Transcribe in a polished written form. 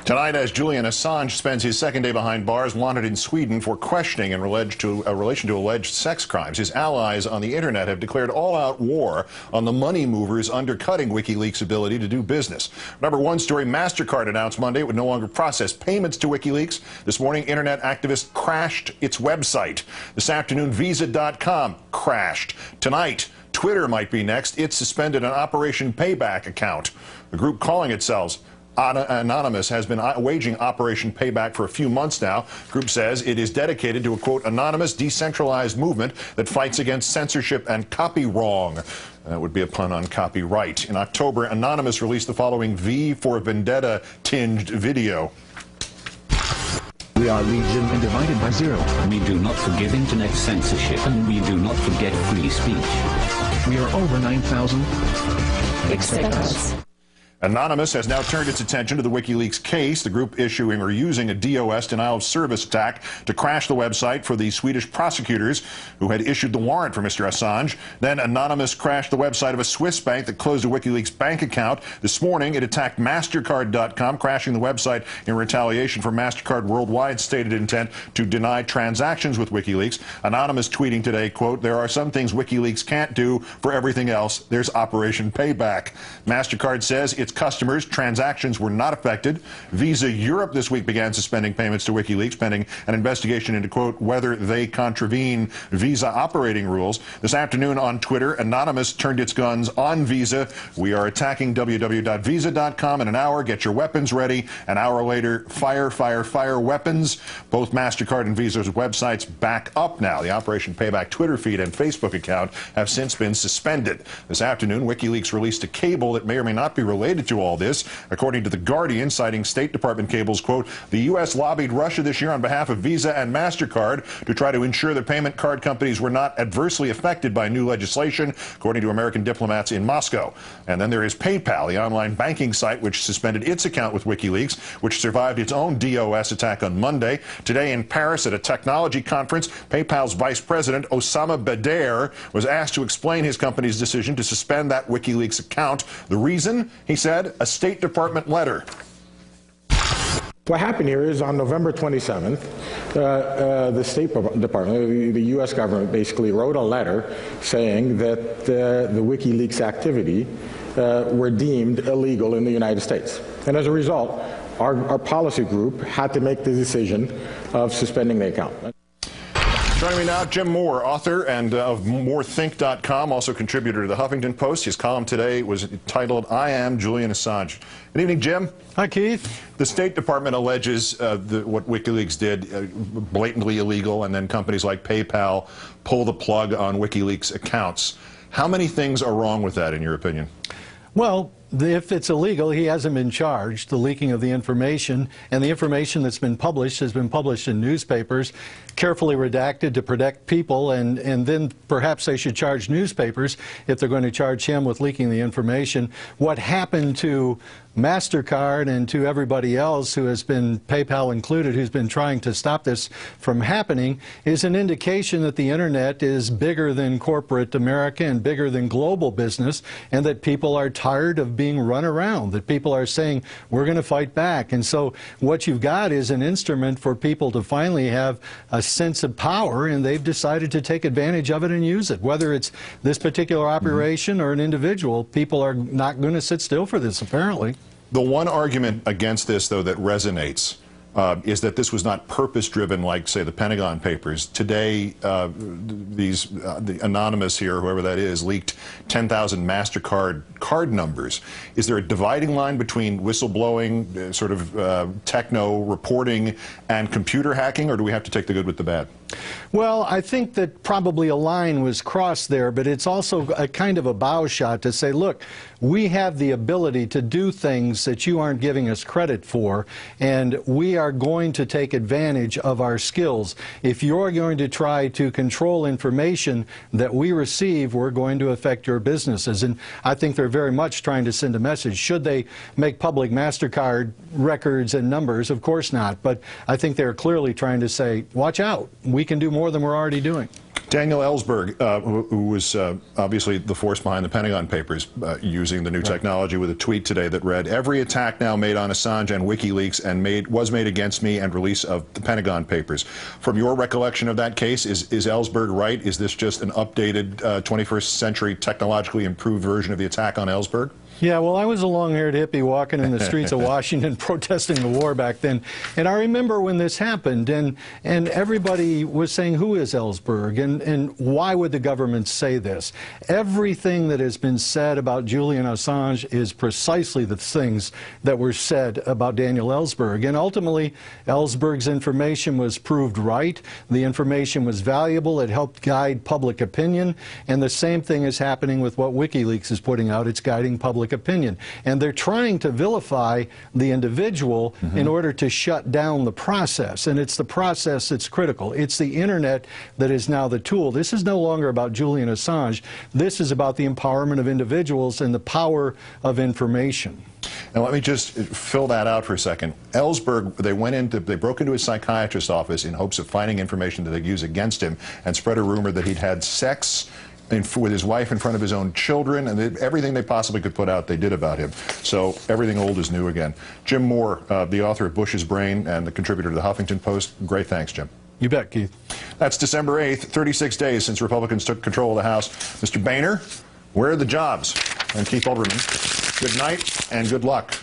Tonight, as Julian Assange spends his second day behind bars, wanted in Sweden for questioning in relation to alleged sex crimes. His allies on the internet have declared all-out war on the money movers undercutting WikiLeaks' ability to do business. Number one story, MasterCard announced Monday it would no longer process payments to WikiLeaks. This morning, internet activists crashed its website. This afternoon, Visa.com crashed. Tonight, Twitter might be next. It suspended an Operation Payback account. The group calling itself Anonymous has been waging Operation Payback for a few months now. The group says it is dedicated to a, quote, anonymous, decentralized movement that fights against censorship and copy wrong. That would be a pun on copyright. In October, Anonymous released the following V for Vendetta tinged video. We are legion and divided by zero. We do not forgive internet censorship, and we do not forget free speech. We are over 9,000. Expect us. Anonymous has now turned its attention to the WikiLeaks case, the group issuing or using a DOS denial of service attack to crash the website for the Swedish prosecutors who had issued the warrant for Mr. Assange. Then Anonymous crashed the website of a Swiss bank that closed a WikiLeaks bank account. This morning, it attacked MasterCard.com, crashing the website in retaliation for MasterCard Worldwide's stated intent to deny transactions with WikiLeaks. Anonymous tweeting today, quote, there are some things WikiLeaks can't do. For everything else, there's Operation Payback. MasterCard says its customers' transactions were not affected. Visa Europe this week began suspending payments to WikiLeaks pending an investigation into, quote, whether they contravene Visa operating rules. This afternoon on Twitter, Anonymous turned its guns on Visa. We are attacking www.visa.com in an hour. Get your weapons ready. An hour later, fire, fire, fire weapons. Both MasterCard and Visa's websites back up now. The Operation Payback Twitter feed and Facebook account have since been suspended. This afternoon, WikiLeaks released a cable that may or may not be related to all this. According to The Guardian, citing State Department cables, quote, the U.S. lobbied Russia this year on behalf of Visa and MasterCard to try to ensure that payment card companies were not adversely affected by new legislation, according to American diplomats in Moscow. And then there is PayPal, the online banking site which suspended its account with WikiLeaks, which survived its own DOS attack on Monday. Today in Paris at a technology conference, PayPal's vice president, Osama Bader, was asked to explain his company's decision to suspend that WikiLeaks account. The reason, he said, a State Department letter. What happened here is on November 27th, the State Department, the U.S. government, basically wrote a letter saying that the WikiLeaks activity were deemed illegal in the United States. And as a result, our policy group had to make the decision of suspending the account. Joining me now, Jim Moore, author and of MoreThink.com, also contributor to the Huffington Post. His column today was titled, I Am Julian Assange. Good evening, Jim. Hi, Keith. The State Department alleges what WikiLeaks did blatantly illegal, and then companies like PayPal pull the plug on WikiLeaks accounts. How many things are wrong with that, in your opinion? Well, if it's illegal, he hasn't been charged. The leaking of the information, and the information that's been published has been published in newspapers, carefully redacted to protect people, and then perhaps they should charge newspapers if they're going to charge him with leaking the information. What happened to MasterCard and to everybody else who has been, PayPal included, who's been trying to stop this from happening, is an indication that the internet is bigger than corporate America and bigger than global business, and that people are tired of being run around, that people are saying, we're going to fight back. And so what you've got is an instrument for people to finally have a sense of power, and they've decided to take advantage of it and use it. Whether it's this particular operation or an individual, people are not going to sit still for this, apparently. The one argument against this, though, that resonates is that this was not purpose-driven like, say, the Pentagon Papers. Today, the Anonymous here, whoever that is, leaked 10,000 MasterCard card numbers. Is there a dividing line between whistleblowing, sort of techno reporting, and computer hacking, or do we have to take the good with the bad? Well, I think that probably a line was crossed there, but it's also a kind of a bow shot to say, look, we have the ability to do things that you aren't giving us credit for, and we are going to take advantage of our skills. If you're going to try to control information that we receive, we're going to affect your businesses. And I think they're very much trying to send a message. Should they make public MasterCard records and numbers? Of course not. But I think they're clearly trying to say, watch out. We can do more than we're already doing. Daniel Ellsberg, who was obviously the force behind the Pentagon Papers, using the new technology, with a tweet today that read, "Every attack now made on Assange and WikiLeaks was made against me, and release of the Pentagon Papers." From your recollection of that case, is Ellsberg right? Is this just an updated 21st century technologically improved version of the attack on Ellsberg? Yeah, well, I was a long-haired hippie walking in the streets of Washington protesting the war back then, and I remember when this happened, and everybody was saying, who is Ellsberg, and why would the government say this? Everything that has been said about Julian Assange is precisely the things that were said about Daniel Ellsberg, and ultimately, Ellsberg's information was proved right. The information was valuable. It helped guide public opinion, and the same thing is happening with what WikiLeaks is putting out. It's guiding public opinion. And they're trying to vilify the individual in order to shut down the process. And it's the process that's critical. It's the internet that is now the tool. This is no longer about Julian Assange. This is about the empowerment of individuals and the power of information. Now, let me just fill that out for a second. Ellsberg, they broke into his psychiatrist's office in hopes of finding information that they'd use against him, and spread a rumor that he'd had sex with his wife in front of his own children, and everything they possibly could put out, they did about him. So everything old is new again. Jim Moore, the author of Bush's Brain and the contributor to the Huffington Post, great thanks, Jim. You bet, Keith. That's December 8th, 36 days since Republicans took control of the House. Mr. Boehner, where are the jobs? I'm Keith Olbermann. Good night and good luck.